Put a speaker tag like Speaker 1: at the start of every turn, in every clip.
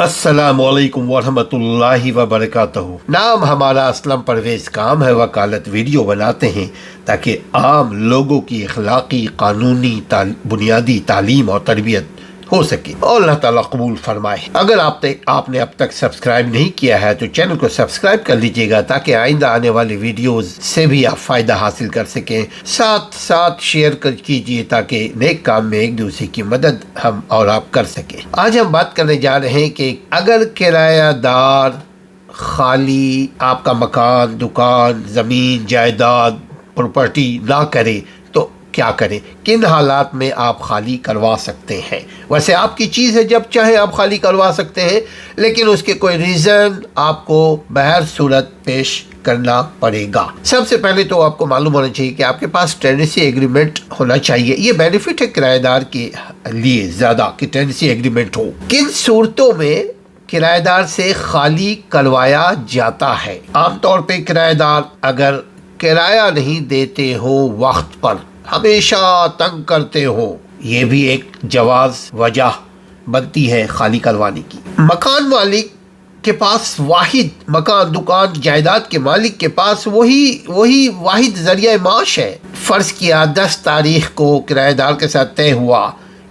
Speaker 1: अस्सलामुअलैकुम वरहमतुल्लाहि वबरकातुहू। नाम हमारा असलम परवेज़, काम है वकालत। वीडियो बनाते हैं ताकि आम लोगों की अखलाकी, कानूनी, बुनियादी तालीम और तरबियत हो सके और अल्लाह ताला कबूल फरमाए। अगर आपने अब तक सब्सक्राइब नहीं किया है तो चैनल को सब्सक्राइब कर लीजिएगा ताकि आइंदा आने वाली वीडियोस से भी आप फ़ायदा हासिल कर सकें। साथ साथ शेयर कीजिए ताकि नेक काम में एक दूसरे की मदद हम और आप कर सकें। आज हम बात करने जा रहे हैं कि अगर किरायादार खाली आपका मकान, दुकान, ज़मीन, जायदाद, प्रॉपर्टी ना करे तो क्या करें, किन हालात में आप खाली करवा सकते हैं। वैसे आपकी चीज़ है, जब चाहे आप खाली करवा सकते हैं, लेकिन उसके कोई रीज़न आपको बहर सूरत पेश करना पड़ेगा। सबसे पहले तो आपको मालूम होना चाहिए कि आपके पास टेनेंसी एग्रीमेंट होना चाहिए। ये बेनिफिट है किराएदार के लिए ज़्यादा कि टेनेंसी एग्रीमेंट हो। किन सूरतों में किराएदार से खाली करवाया जाता है? आमतौर पे किराएदार अगर किराया नहीं देते हो, वक्त पर हमेशा तंग करते हो, ये भी एक जवाज वजह बनती है खाली करवाने की। मकान मालिक के पास वाहिद मकान, दुकान, जायदाद के मालिक के पास वही वाहिद जरिया माश है। फ़र्ज़ किया 10 तारीख को किराएदार के साथ तय हुआ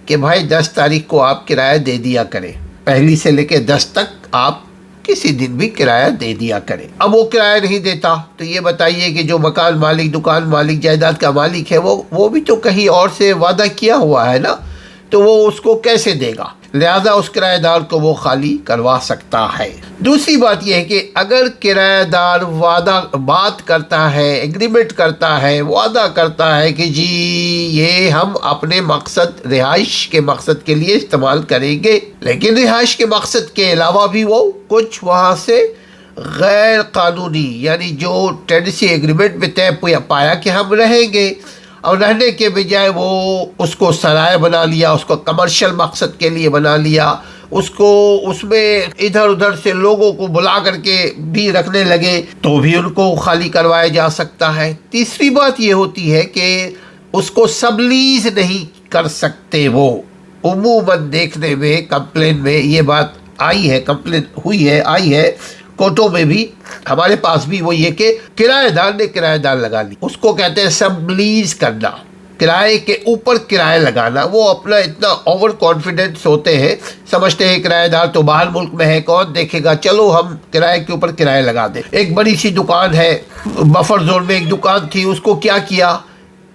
Speaker 1: कि भाई 10 तारीख को आप किराया दे दिया करें, पहली से लेकर 10 तक आप किसी दिन भी किराया दे दिया करें। अब वो किराया नहीं देता तो ये बताइए कि जो मकान मालिक, दुकान मालिक, जायदाद का मालिक है वो भी तो कहीं और से वादा किया हुआ है ना, तो वो उसको कैसे देगा? लिहाजा उस किराएदार को वो खाली करवा सकता है। दूसरी बात यह है कि अगर किराएदार बात करता है, एग्रीमेंट करता है, वादा करता है कि जी ये हम अपने मकसद, रिहाइश के मकसद के लिए इस्तेमाल करेंगे, लेकिन रिहाइश के मकसद के अलावा भी वो कुछ वहाँ से गैर कानूनी, यानी जो टेनेंसी एग्रीमेंट में तय पाया कि हम रहेंगे, और रहने के बजाय वो उसको सराय बना लिया, उसको कमर्शियल मकसद के लिए बना लिया, उसको उसमें इधर उधर से लोगों को बुला करके भी रखने लगे, तो भी उनको खाली करवाया जा सकता है। तीसरी बात ये होती है कि उसको सबलीज नहीं कर सकते वो। उमूमन देखने में कंप्लेन में ये बात आई है, कंप्लेन हुई है, आई है कोर्टों में भी, हमारे पास भी, वो ये कि किराएदार ने किराएदार लगा ली, उसको कहते हैं सबलीज करना, किराए के ऊपर किराया लगाना। वो अपना इतना ओवर कॉन्फिडेंस होते हैं, समझते हैं किराएदार तो बाहर मुल्क में है, कौन देखेगा, चलो हम किराए के ऊपर किराया लगा दें। एक बड़ी सी दुकान है, बफर जोन में एक दुकान थी, उसको क्या किया,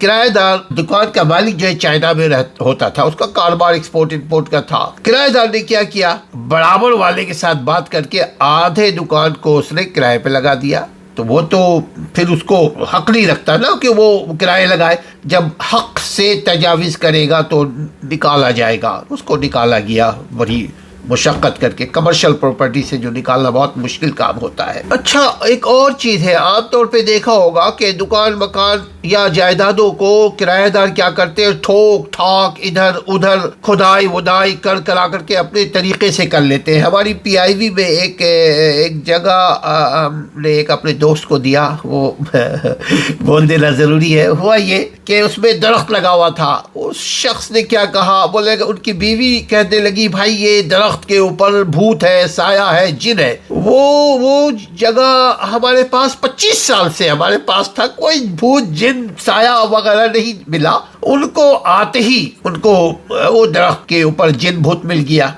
Speaker 1: किराएदार, दुकान का मालिक जो है चाइना में होता था, उसका कारोबार एक्सपोर्ट इंपोर्ट का था। किराएदार ने क्या किया, बराबर वाले के साथ बात करके आधे दुकान को उसने किराए पे लगा दिया। तो वो तो फिर उसको हक नहीं रखता ना कि वो किराए लगाए। जब हक से तजावीज करेगा तो निकाला जाएगा, उसको निकाला गया बड़ी मुशक्क़त करके। कमर्शियल प्रॉपर्टी से जो निकालना बहुत मुश्किल काम होता है। अच्छा, एक और चीज़ है, आमतौर पे देखा होगा कि दुकान, मकान या जायदादों को किराएदार क्या करते हैं, ठोक ठाक इधर उधर खुदाई वुदाई करा करके अपने तरीके से कर लेते हैं। हमारी PIV में एक जगह हमने एक अपने दोस्त को दिया, वो बोल देना ज़रूरी है। हुआ ये कि उसमें दरख्त लगा हुआ था, उस शख्स ने क्या कहा, बोले उनकी बीवी कहने लगी भाई ये दरख्त के ऊपर भूत है, साया है, जिन है। वो जगह हमारे पास 25 साल से हमारे पास था, कोई भूत, जिन, साया वगैरह नहीं मिला। उनको आते ही उनको वो दरख्त के ऊपर जिन भूत मिल गया।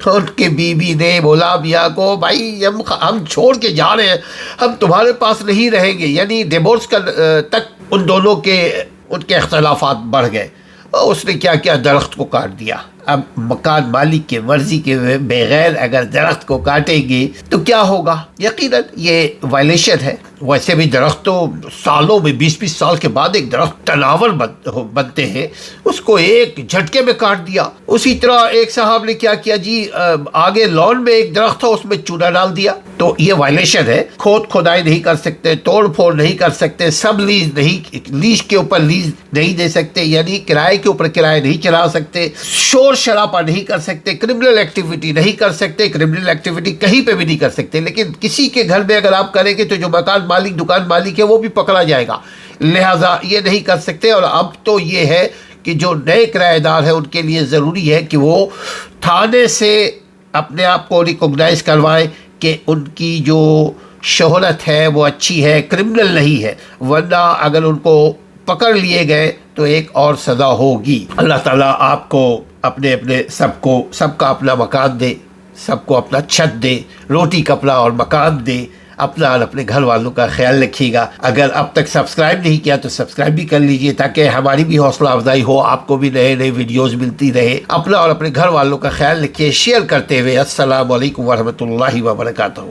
Speaker 1: उनके बीवी ने बोला मियाँ को, भाई हम छोड़ के जा रहे हैं, हम तुम्हारे पास नहीं रहेंगे, यानी डिवोर्स तक उन दोनों के उनके इख्तलाफात बढ़ गए। उसने क्या किया, दरख्त को काट दिया। अब मकान मालिक के मर्जी के बगैर अगर दरख्त को काटेंगे तो क्या होगा, यकीनन ये वायलेशन है। वैसे भी दरख्त तो सालों में 20-20 साल के बाद एक दरख्त तनावर बनते हैं, उसको एक झटके में काट दिया। उसी तरह एक साहब ने क्या किया जी, आगे लॉन में एक दरख्त था, उसमें चूना डाल दिया। तो ये वायलेशन है। खोदाई नहीं कर सकते, तोड़ फोड़ नहीं कर सकते, सब लीज नहीं, लीज के ऊपर लीज नहीं दे सकते, यानी किराए के ऊपर किराए नहीं चला सकते, शोर शराबा नहीं कर सकते, क्रिमिनल एक्टिविटी नहीं कर सकते, क्रिमिनल एक्टिविटी कहीं पे भी नहीं कर सकते। लेकिन किसी के घर में अगर आप करेंगे तो जो मकान मालिक, दुकान मालिक है, वो भी पकड़ा जाएगा। लिहाजा ये नहीं कर सकते। और अब तो ये है कि जो नए किराएदार हैं उनके लिए ज़रूरी है कि वो थाने से اپنے آپ کو ریکوگنائز کروائیں کہ ان کی جو شہرت ہے وہ اچھی ہے، کرمنل نہیں ہے، ورنہ اگر ان کو پکڑ لیے گئے تو ایک اور سزا ہوگی۔ اللہ تعالیٰ آپ کو اپنے سب کا اپنا مکان دے، سب کو اپنا چھت دے، روٹی کپڑا اور مکان دے۔ اپنا اور اپنے گھر والوں کا خیال رکھیے گا۔ اگر اب تک سبسکرائب نہیں کیا تو سبسکرائب بھی کر لیجئے تاکہ ہماری بھی حوصلہ افزائی ہو، آپ کو بھی نئے ویڈیوز ملتی رہے۔ اپنا اور اپنے گھر والوں کا خیال رکھیے، شیئر کرتے ہوئے۔ السلام علیکم ورحمۃ اللہ وبرکاتہ۔